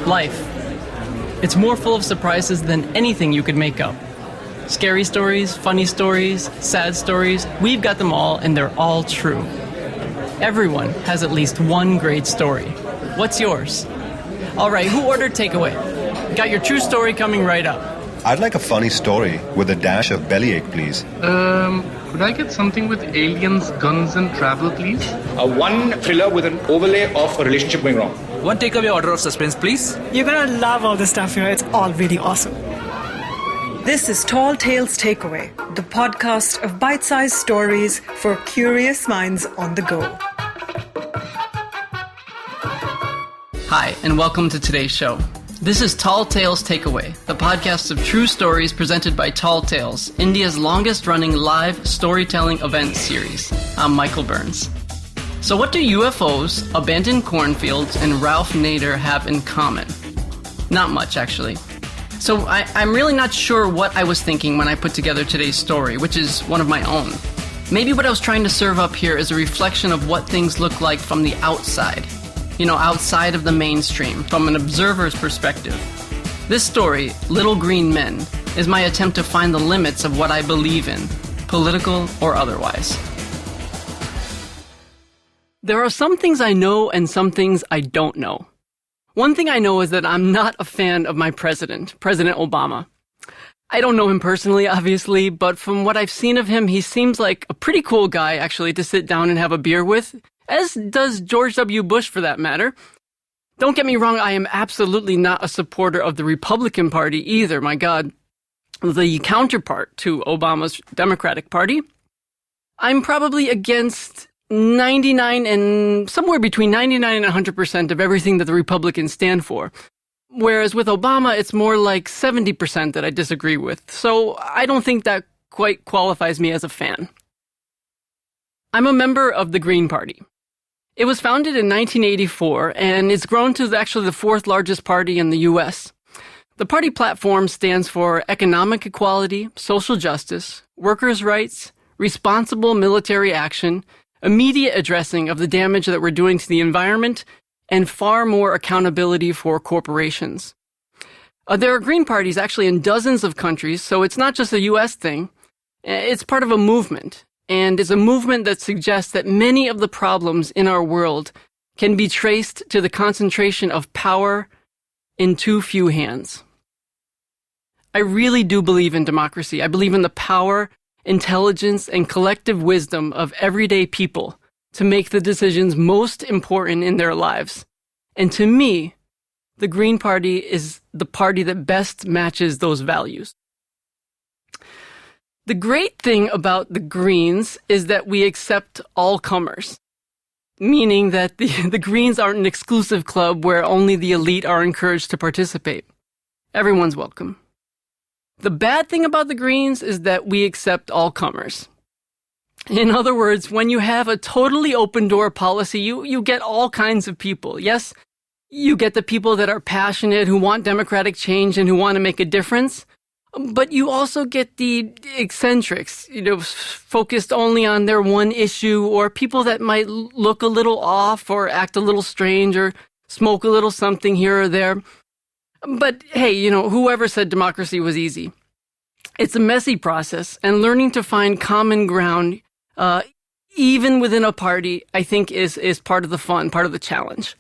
Life. It's more full of surprises than anything you could make up. Scary stories, funny stories, sad stories, we've got them all, and they're all true. Everyone has at least one great story. What's yours? All right, who ordered takeaway? Got your true story coming right up. I'd like a funny story with a dash of bellyache, please. Could I get something with aliens, guns, and travel, please? One thriller with an overlay of a relationship going wrong. One takeaway order of suspense, please. You're gonna love all the stuff here. It's all really awesome. This is Tall Tales Takeaway, the podcast of bite-sized stories for curious minds on the go. Hi, and welcome to today's show. This is Tall Tales Takeaway, the podcast of true stories presented by Tall Tales, India's longest-running live storytelling event series. I'm Michael Burns. So what do UFOs, abandoned cornfields, and Ralph Nader have in common? Not much, actually. So I'm really not sure what I was thinking when I put together today's story, which is one of my own. Maybe what I was trying to serve up here is a reflection of what things look like from the outside. You know, outside of the mainstream, from an observer's perspective. This story, Little Green Men, is my attempt to find the limits of what I believe in, political or otherwise. There are some things I know and some things I don't know. One thing I know is that I'm not a fan of my president, President Obama. I don't know him personally, obviously, but from what I've seen of him, he seems like a pretty cool guy, actually, to sit down and have a beer with, as does George W. Bush, for that matter. Don't get me wrong, I am absolutely not a supporter of the Republican Party either, my God. The counterpart to Obama's Democratic Party. I'm probably against 99 and somewhere between 99 and 100% of everything that the Republicans stand for. Whereas with Obama, it's more like 70% that I disagree with. So I don't think that quite qualifies me as a fan. I'm a member of the Green Party. It was founded in 1984, and it's grown to actually the fourth largest party in the U.S. The party platform stands for economic equality, social justice, workers' rights, responsible military action, immediate addressing of the damage that we're doing to the environment, and far more accountability for corporations. There are Green parties actually in dozens of countries, so it's not just a U.S. thing. It's part of a movement, and it's a movement that suggests that many of the problems in our world can be traced to the concentration of power in too few hands. I really do believe in democracy. I believe in the power, intelligence, and collective wisdom of everyday people to make the decisions most important in their lives. And to me, the Green Party is the party that best matches those values. The great thing about the Greens is that we accept all comers, meaning that the Greens aren't an exclusive club where only the elite are encouraged to participate. Everyone's welcome. The bad thing about the Greens is that we accept all comers. In other words, when you have a totally open door policy, you get all kinds of people. Yes, you get the people that are passionate, who want democratic change and who want to make a difference. But you also get the eccentrics, focused only on their one issue, or people that might look a little off or act a little strange or smoke a little something here or there. But hey, whoever said democracy was easy? It's a messy process, and learning to find common ground, even within a party, I think is part of the fun, part of the challenge.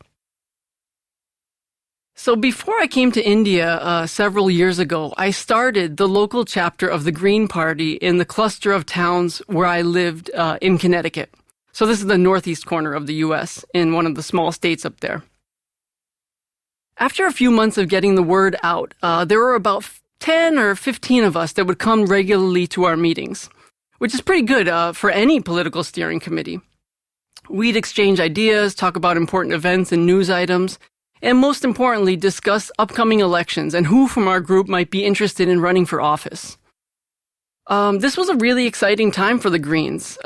So before I came to India several years ago, I started the local chapter of the Green Party in the cluster of towns where I lived in Connecticut. So this is the northeast corner of the U.S., in one of the small states up there. After a few months of getting the word out, there were about 10 or 15 of us that would come regularly to our meetings, which is pretty good for any political steering committee. We'd exchange ideas, talk about important events and news items, and most importantly, discuss upcoming elections and who from our group might be interested in running for office. This was a really exciting time for the Greens.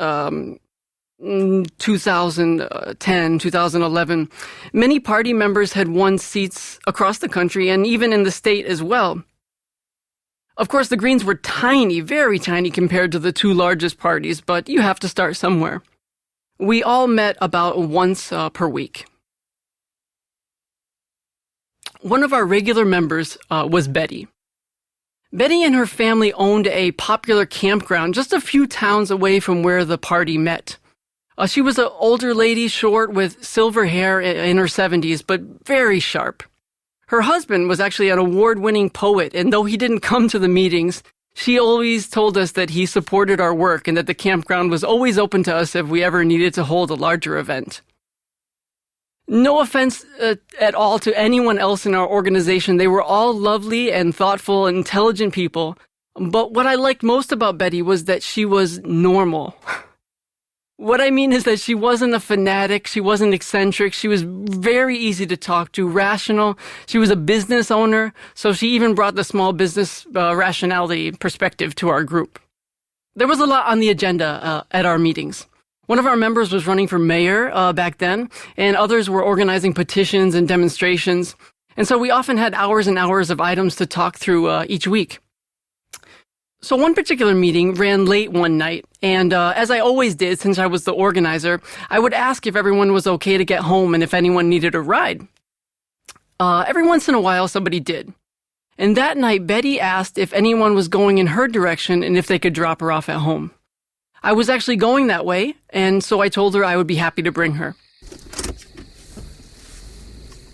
2010, 2011, many party members had won seats across the country and even in the state as well. Of course, the Greens were tiny, very tiny compared to the two largest parties, but you have to start somewhere. We all met about once per week. One of our regular members was Betty. Betty and her family owned a popular campground just a few towns away from where the party met. She was an older lady, short, with silver hair in her 70s, but very sharp. Her husband was actually an award-winning poet, and though he didn't come to the meetings, she always told us that he supported our work and that the campground was always open to us if we ever needed to hold a larger event. No offense at all to anyone else in our organization. They were all lovely and thoughtful and intelligent people. But what I liked most about Betty was that she was normal. What I mean is that she wasn't a fanatic, she wasn't eccentric, she was very easy to talk to, rational. She was a business owner, so she even brought the small business rationality perspective to our group. There was a lot on the agenda at our meetings. One of our members was running for mayor back then, and others were organizing petitions and demonstrations. And so we often had hours and hours of items to talk through each week. So one particular meeting ran late one night, and as I always did since I was the organizer, I would ask if everyone was okay to get home and if anyone needed a ride. Every once in a while, somebody did. And that night, Betty asked if anyone was going in her direction and if they could drop her off at home. I was actually going that way, and so I told her I would be happy to bring her.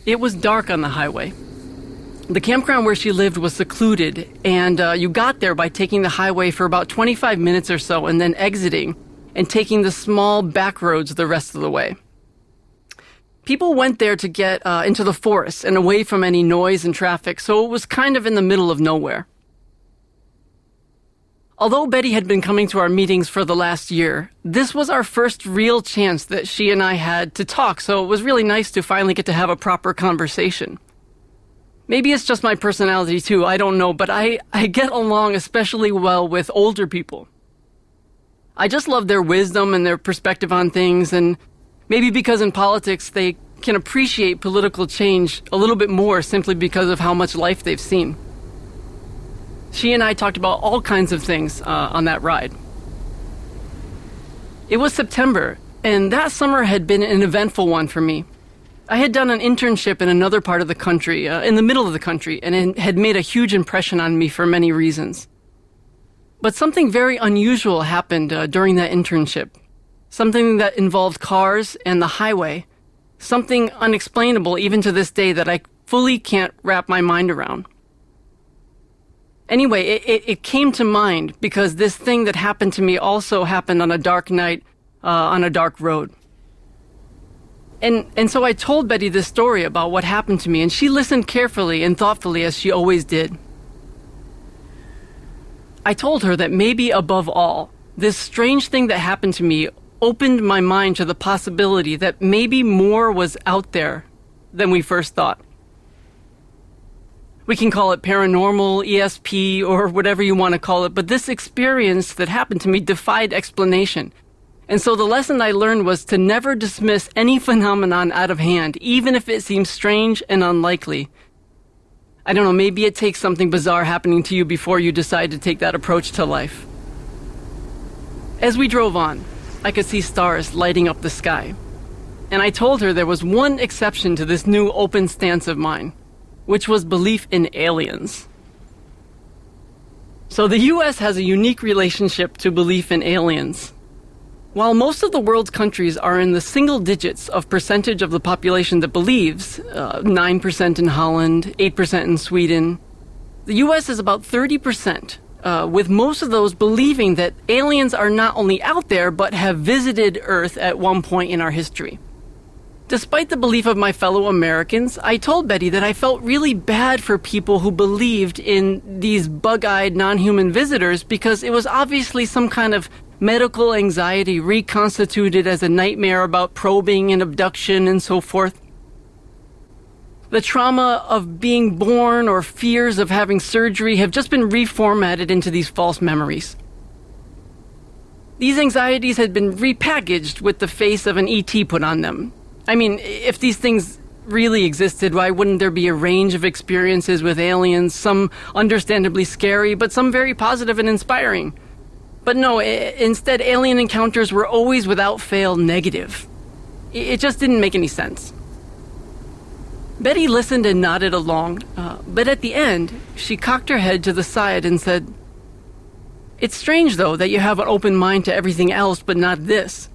It was dark on the highway. The campground where she lived was secluded, and you got there by taking the highway for about 25 minutes or so and then exiting and taking the small back roads the rest of the way. People went there to get into the forest and away from any noise and traffic, so it was kind of in the middle of nowhere. Although Betty had been coming to our meetings for the last year, this was our first real chance that she and I had to talk, so it was really nice to finally get to have a proper conversation. Maybe it's just my personality too, I don't know, but I get along especially well with older people. I just love their wisdom and their perspective on things, and maybe because in politics they can appreciate political change a little bit more simply because of how much life they've seen. She and I talked about all kinds of things on that ride. It was September, and that summer had been an eventful one for me. I had done an internship in another part of the country, in the middle of the country, and it had made a huge impression on me for many reasons. But something very unusual happened during that internship. Something that involved cars and the highway. Something unexplainable even to this day that I fully can't wrap my mind around. Anyway, it came to mind because this thing that happened to me also happened on a dark night, on a dark road. And so I told Betty this story about what happened to me, and she listened carefully and thoughtfully as she always did. I told her that maybe above all, this strange thing that happened to me opened my mind to the possibility that maybe more was out there than we first thought. We can call it paranormal, ESP, or whatever you want to call it, but this experience that happened to me defied explanation. And so the lesson I learned was to never dismiss any phenomenon out of hand, even if it seems strange and unlikely. I don't know, maybe it takes something bizarre happening to you before you decide to take that approach to life. As we drove on, I could see stars lighting up the sky. And I told her there was one exception to this new open stance of mine, which was belief in aliens. So the U.S. has a unique relationship to belief in aliens. While most of the world's countries are in the single digits of percentage of the population that believes, 9% in Holland, 8% in Sweden, the U.S. is about 30%, with most of those believing that aliens are not only out there, but have visited Earth at one point in our history. Despite the belief of my fellow Americans, I told Betty that I felt really bad for people who believed in these bug-eyed non-human visitors because it was obviously some kind of medical anxiety reconstituted as a nightmare about probing and abduction and so forth. The trauma of being born or fears of having surgery have just been reformatted into these false memories. These anxieties had been repackaged with the face of an ET put on them. I mean, if these things really existed, why wouldn't there be a range of experiences with aliens, some understandably scary, but some very positive and inspiring? But no, instead, alien encounters were always without fail negative. It just didn't make any sense. Betty listened and nodded along, but at the end, she cocked her head to the side and said, "It's strange, though, that you have an open mind to everything else, but not this.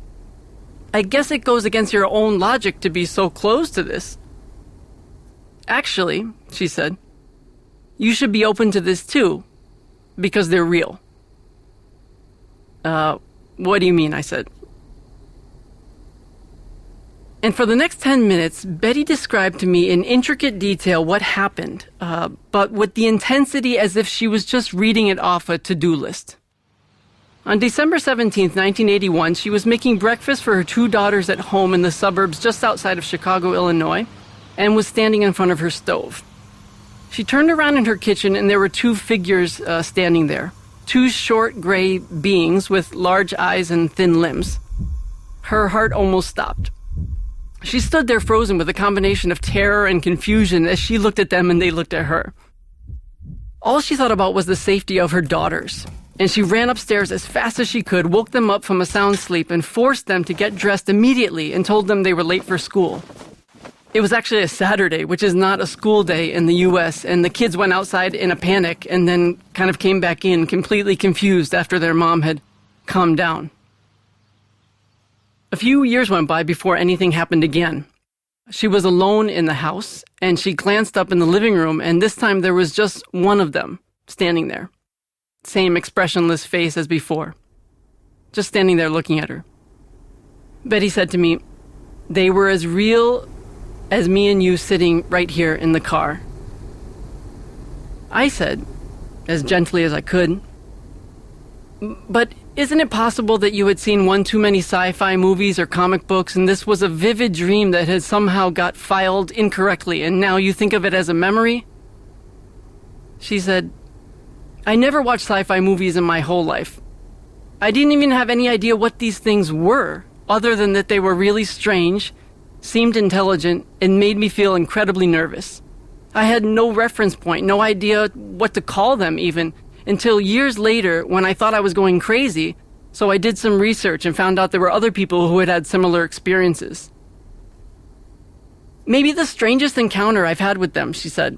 I guess it goes against your own logic to be so closed to this. Actually," she said, "you should be open to this too, because they're real." What do you mean?" I said. And for the next 10 minutes, Betty described to me in intricate detail what happened, but with the intensity as if she was just reading it off a to-do list. On December 17th, 1981, she was making breakfast for her 2 daughters at home in the suburbs just outside of Chicago, Illinois, and was standing in front of her stove. She turned around in her kitchen and there were 2 figures standing there, 2 short gray beings with large eyes and thin limbs. Her heart almost stopped. She stood there frozen with a combination of terror and confusion as she looked at them and they looked at her. All she thought about was the safety of her daughters, and she ran upstairs as fast as she could, woke them up from a sound sleep, and forced them to get dressed immediately and told them they were late for school. It was actually a Saturday, which is not a school day in the U.S., and the kids went outside in a panic and then kind of came back in completely confused after their mom had calmed down. A few years went by before anything happened again. She was alone in the house, and she glanced up in the living room, and this time there was just one of them standing there. Same expressionless face as before. Just standing there looking at her. Betty said to me, "They were as real as me and you sitting right here in the car." I said, as gently as I could, "But isn't it possible that you had seen one too many sci-fi movies or comic books and this was a vivid dream that had somehow got filed incorrectly and now you think of it as a memory?" She said, "I never watched sci-fi movies in my whole life. I didn't even have any idea what these things were, other than that they were really strange, seemed intelligent, and made me feel incredibly nervous. I had no reference point, no idea what to call them even, until years later when I thought I was going crazy, so I did some research and found out there were other people who had had similar experiences. Maybe the strangest encounter I've had with them," she said,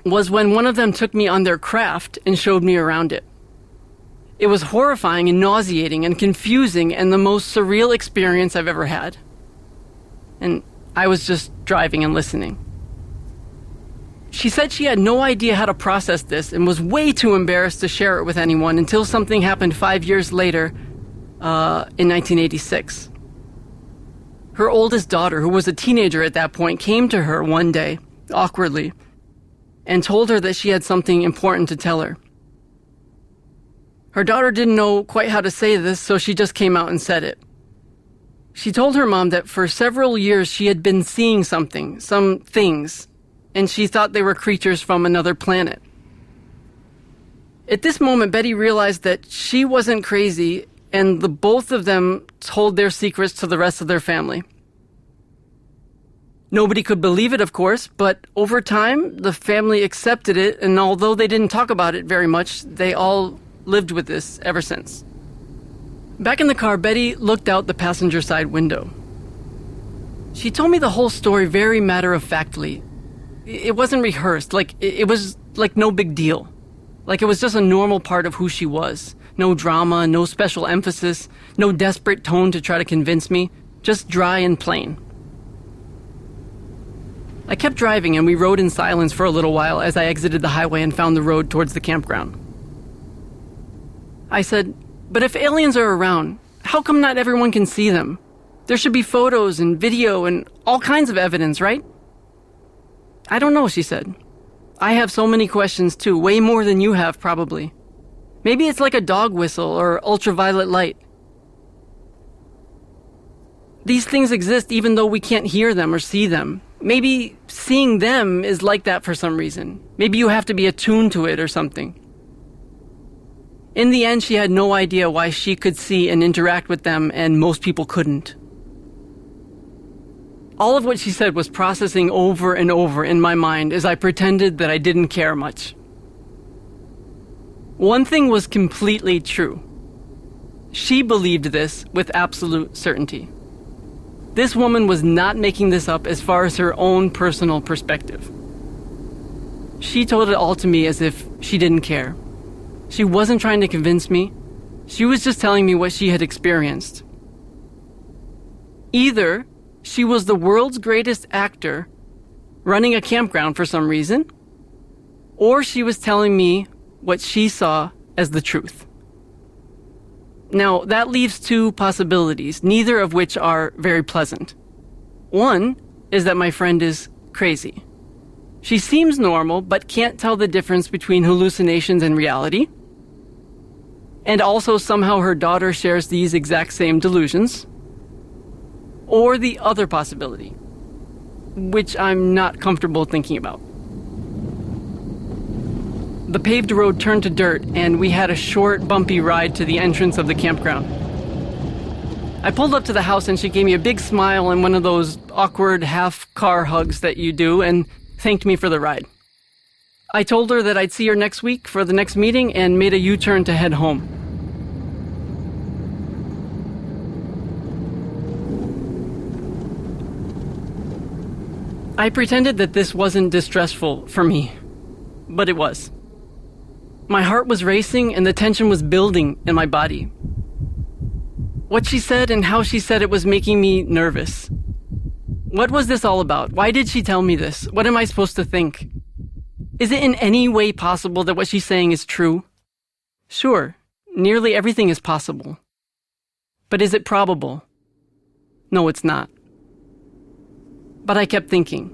"was when one of them took me on their craft and showed me around it. It was horrifying and nauseating and confusing and the most surreal experience I've ever had. And I was just driving and listening." She said she had no idea how to process this and was way too embarrassed to share it with anyone until something happened 5 years later, in 1986. Her oldest daughter, who was a teenager at that point, came to her one day, awkwardly, and told her that she had something important to tell her. Her daughter didn't know quite how to say this, so she just came out and said it. She told her mom that for several years she had been seeing something, some things, and she thought they were creatures from another planet. At this moment, Betty realized that she wasn't crazy, and the both of them told their secrets to the rest of their family. Nobody could believe it, of course, but over time, the family accepted it, and although they didn't talk about it very much, they all lived with this ever since. Back in the car, Betty looked out the passenger side window. She told me the whole story very matter-of-factly. It wasn't rehearsed, it was like no big deal. Like it was just a normal part of who she was. No drama, no special emphasis, no desperate tone to try to convince me. Just dry and plain. I kept driving and we rode in silence for a little while as I exited the highway and found the road towards the campground. I said, "But if aliens are around, how come not everyone can see them? There should be photos and video and all kinds of evidence, right?" "I don't know," she said. "I have so many questions too, way more than you have probably. Maybe it's like a dog whistle or ultraviolet light. These things exist even though we can't hear them or see them. Maybe seeing them is like that for some reason. Maybe you have to be attuned to it or something." In the end, she had no idea why she could see and interact with them and most people couldn't. All of what she said was processing over and over in my mind as I pretended that I didn't care much. One thing was completely true. She believed this with absolute certainty. This woman was not making this up as far as her own personal perspective. She told it all to me as if she didn't care. She wasn't trying to convince me. She was just telling me what she had experienced. Either she was the world's greatest actor running a campground for some reason, or she was telling me what she saw as the truth. Now, that leaves two possibilities, neither of which are very pleasant. One is that my friend is crazy. She seems normal, but can't tell the difference between hallucinations and reality. And also somehow her daughter shares these exact same delusions. Or the other possibility, which I'm not comfortable thinking about. The paved road turned to dirt, and we had a short, bumpy ride to the entrance of the campground. I pulled up to the house, and she gave me a big smile and one of those awkward half-car hugs that you do, and thanked me for the ride. I told her that I'd see her next week for the next meeting and made a U-turn to head home. I pretended that this wasn't distressful for me, but it was. My heart was racing and the tension was building in my body. What she said and how she said it was making me nervous. What was this all about? Why did she tell me this? What am I supposed to think? Is it in any way possible that what she's saying is true? Sure, nearly everything is possible. But is it probable? No, it's not. But I kept thinking,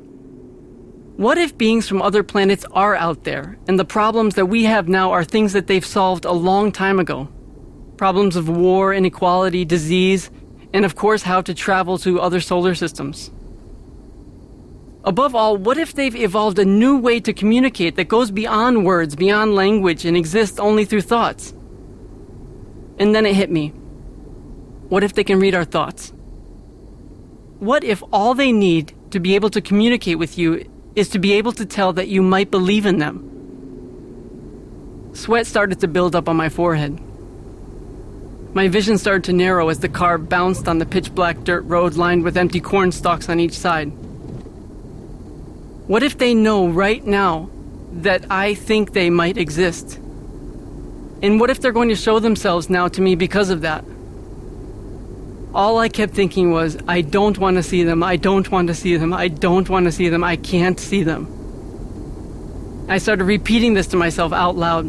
what if beings from other planets are out there, and the problems that we have now are things that they've solved a long time ago? Problems of war, inequality, disease, and of course how to travel to other solar systems. Above all, what if they've evolved a new way to communicate that goes beyond words, beyond language, and exists only through thoughts? And then it hit me. What if they can read our thoughts? What if all they need to be able to communicate with you is to be able to tell that you might believe in them? Sweat started to build up on my forehead. My vision started to narrow as the car bounced on the pitch-black dirt road lined with empty corn stalks on each side. What if they know right now that I think they might exist? And what if they're going to show themselves now to me because of that? All I kept thinking was, I don't want to see them, I don't want to see them, I don't want to see them, I can't see them. I started repeating this to myself out loud.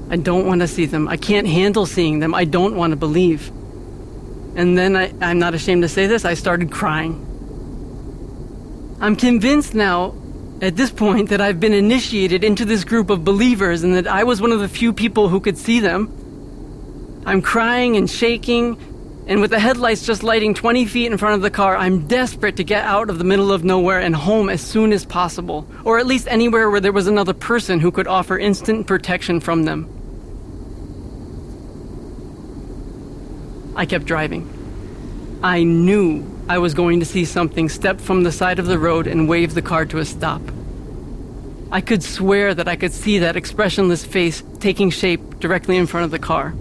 I don't want to see them, I can't handle seeing them, I don't want to believe. And then I'm not ashamed to say this, I started crying. I'm convinced now, at this point, that I've been initiated into this group of believers and that I was one of the few people who could see them. I'm crying and shaking, and with the headlights just lighting 20 feet in front of the car, I'm desperate to get out of the middle of nowhere and home as soon as possible, or at least anywhere where there was another person who could offer instant protection from them. I kept driving. I knew I was going to see something step from the side of the road and wave the car to a stop. I could swear that I could see that expressionless face taking shape directly in front of the car.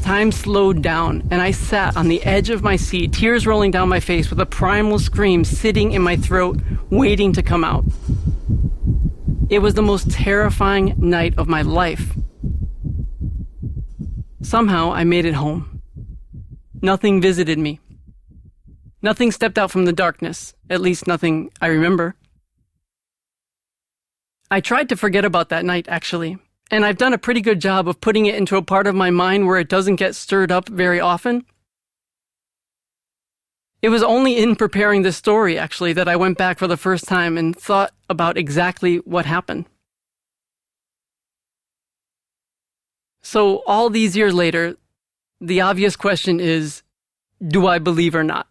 Time slowed down, and I sat on the edge of my seat, tears rolling down my face with a primal scream sitting in my throat, waiting to come out. It was the most terrifying night of my life. Somehow, I made it home. Nothing visited me. Nothing stepped out from the darkness, at least nothing I remember. I tried to forget about that night, actually. And I've done a pretty good job of putting it into a part of my mind where it doesn't get stirred up very often. It was only in preparing this story, actually, that I went back for the first time and thought about exactly what happened. So all these years later, the obvious question is, do I believe or not?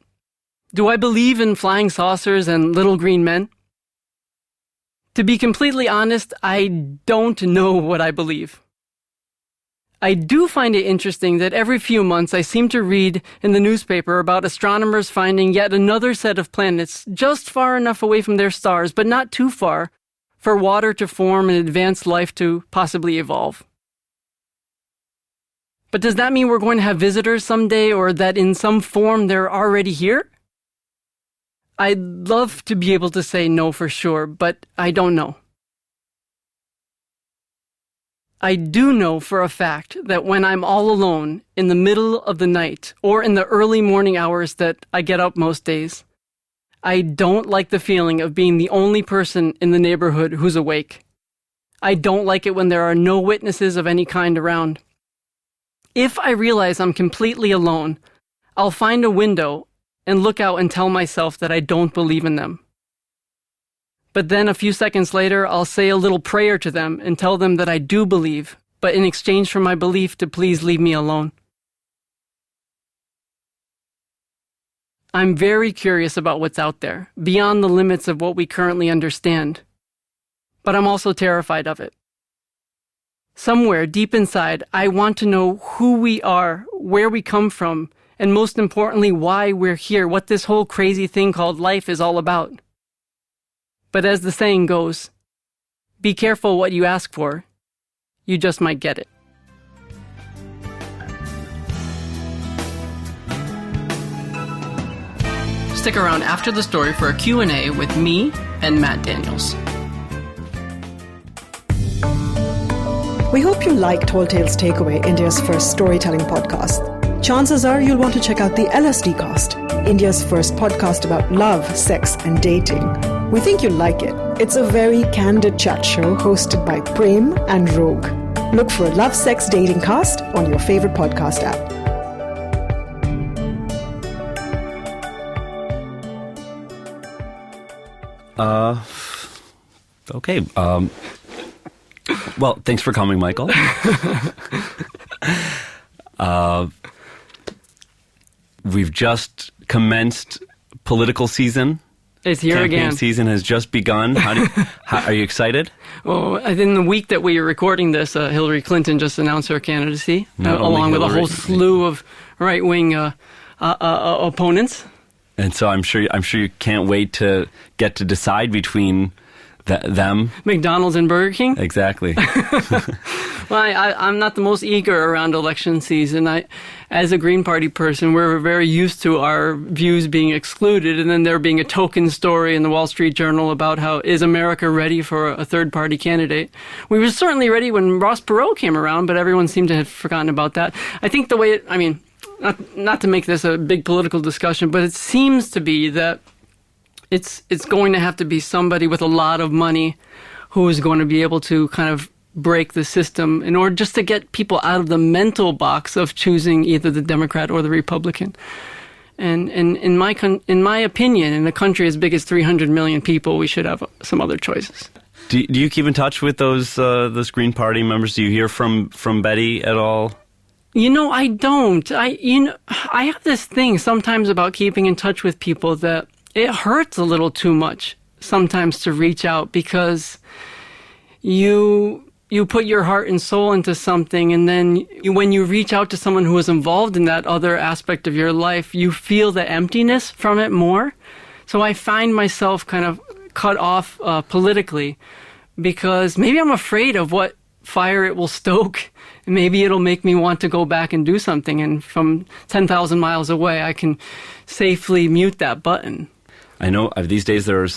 Do I believe in flying saucers and little green men? To be completely honest, I don't know what I believe. I do find it interesting that every few months I seem to read in the newspaper about astronomers finding yet another set of planets just far enough away from their stars, but not too far, for water to form and advanced life to possibly evolve. But does that mean we're going to have visitors someday, or that in some form they're already here? I'd love to be able to say no for sure, but I don't know. I do know for a fact that when I'm all alone in the middle of the night or in the early morning hours that I get up most days, I don't like the feeling of being the only person in the neighborhood who's awake. I don't like it when there are no witnesses of any kind around. If I realize I'm completely alone, I'll find a window and look out and tell myself that I don't believe in them. But then a few seconds later, I'll say a little prayer to them and tell them that I do believe, but in exchange for my belief to please leave me alone. I'm very curious about what's out there, beyond the limits of what we currently understand. But I'm also terrified of it. Somewhere deep inside, I want to know who we are, where we come from, and most importantly, why we're here, what this whole crazy thing called life is all about. But as the saying goes, be careful what you ask for. You just might get it. Stick around after the story for a Q&A with me and Matt Daniels. We hope you like Tall Tales Takeaway, India's first storytelling podcast. Chances are you'll want to check out the LSD Cast, India's first podcast about love, sex, and dating. We think you'll like it. It's a very candid chat show hosted by Prem and Rogue. Look for Love, Sex, Dating Cast on your favorite podcast app. Okay. Well, thanks for coming, Michael. We've just commenced political season. It's here Campaign again. Season has just begun. Are you excited? Well, in the week that we are recording this, Hillary Clinton just announced her candidacy, along with a whole slew of right-wing opponents. And so I'm sure you can't wait to get to decide between them. McDonald's and Burger King? Exactly. Well, I'm not the most eager around election season. As a Green Party person, we're very used to our views being excluded, and then there being a token story in the Wall Street Journal about how is America ready for a third-party candidate. We were certainly ready when Ross Perot came around, but everyone seemed to have forgotten about that. I think the way not to make this a big political discussion, but it seems to be that it's going to have to be somebody with a lot of money who is going to be able to kind of break the system in order just to get people out of the mental box of choosing either the Democrat or the Republican. And in my opinion, in a country as big as 300 million people, we should have some other choices. Do you keep in touch with those Green Party members? Do you hear from Betty at all? I don't. I have this thing sometimes about keeping in touch with people that it hurts a little too much sometimes to reach out, because you put your heart and soul into something, and then when you reach out to someone who is involved in that other aspect of your life, you feel the emptiness from it more. So I find myself kind of cut off politically, because maybe I'm afraid of what fire it will stoke. Maybe it'll make me want to go back and do something, and from 10,000 miles away, I can safely mute that button. I know these days there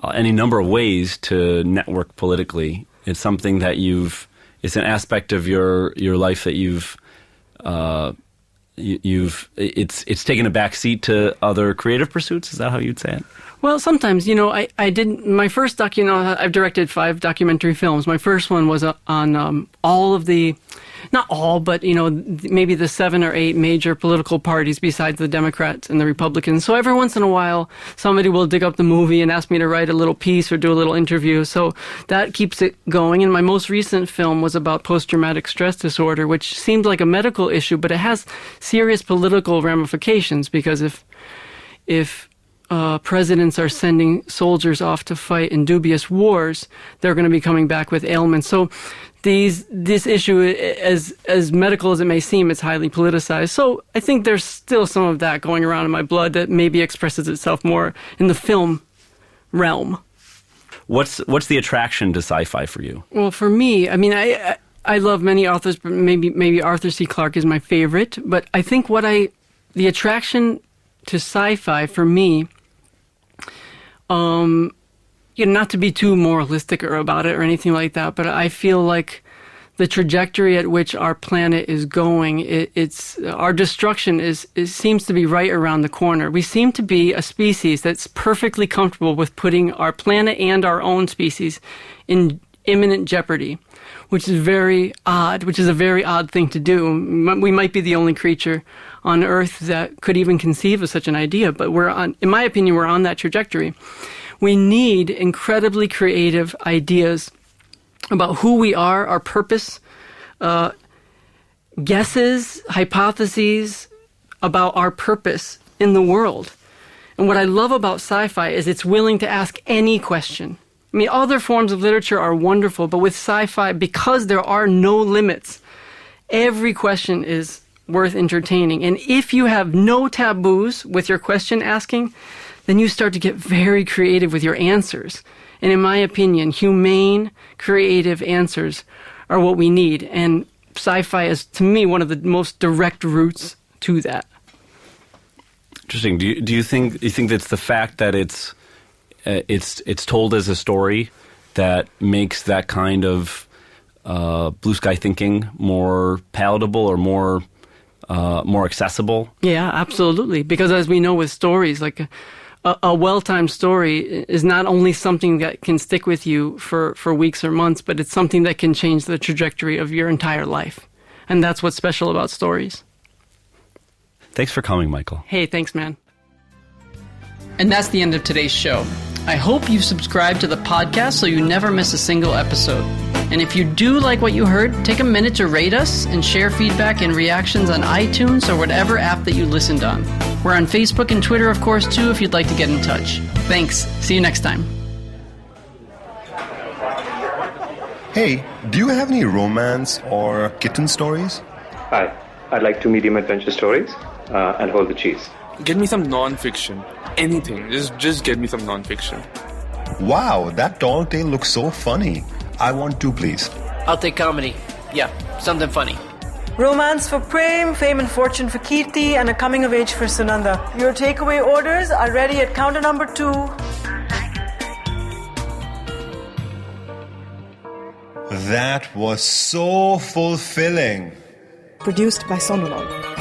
are any number of ways to network politically. It's something that it's an aspect of your life that it's taken a back seat to other creative pursuits. Is that how you'd say it? Well, sometimes, I did my first I've directed 5 documentary films. My first one was on all of the, not all, but, maybe the 7 or 8 major political parties besides the Democrats and the Republicans. So every once in a while, somebody will dig up the movie and ask me to write a little piece or do a little interview. So that keeps it going. And my most recent film was about post-traumatic stress disorder, which seemed like a medical issue, but it has serious political ramifications, because if presidents are sending soldiers off to fight in dubious wars, they're going to be coming back with ailments. So this issue, as medical as it may seem, it's highly politicized. So I think there's still some of that going around in my blood that maybe expresses itself more in the film realm. What's the attraction to sci-fi for you? Well, for me, I love many authors, but maybe Arthur C. Clarke is my favorite. But I think the attraction to sci-fi for me, not to be too moralistic about it or anything like that, but I feel like the trajectory at which our planet is going, our destruction seems to be right around the corner. We seem to be a species that's perfectly comfortable with putting our planet and our own species in imminent jeopardy, which is a very odd thing to do. We might be the only creature on Earth that could even conceive of such an idea, but in my opinion, we're on that trajectory. We need incredibly creative ideas about who we are, our purpose, guesses, hypotheses about our purpose in the world. And what I love about sci-fi is it's willing to ask any question. I mean, other forms of literature are wonderful, but with sci-fi, because there are no limits, every question is worth entertaining. And if you have no taboos with your question asking, then you start to get very creative with your answers. And in my opinion, humane, creative answers are what we need. And sci-fi is, to me, one of the most direct routes to that. Interesting. Do you think that's the fact that it's told as a story that makes that kind of blue sky thinking more palatable or more accessible? Yeah, absolutely. Because as we know with stories, like a well-timed story is not only something that can stick with you for weeks or months, but it's something that can change the trajectory of your entire life. And that's what's special about stories. Thanks for coming, Michael. Hey, thanks, man. And that's the end of today's show. I hope you've subscribed to the podcast so you never miss a single episode. And if you do like what you heard, take a minute to rate us and share feedback and reactions on iTunes or whatever app that you listened on. We're on Facebook and Twitter, of course, too, if you'd like to get in touch. Thanks. See you next time. Hey, do you have any romance or kitten stories? Hi, I'd like 2 medium adventure stories and hold the cheese. Get me some non-fiction. Anything. Just get me some non-fiction. Wow, that tall tale looks so funny. I want 2, please. I'll take comedy. Yeah, something funny. Romance for Prem, fame and fortune for Kirti, and a coming of age for Sunanda. Your takeaway orders are ready at counter number 2. That was so fulfilling. Produced by Sonalog.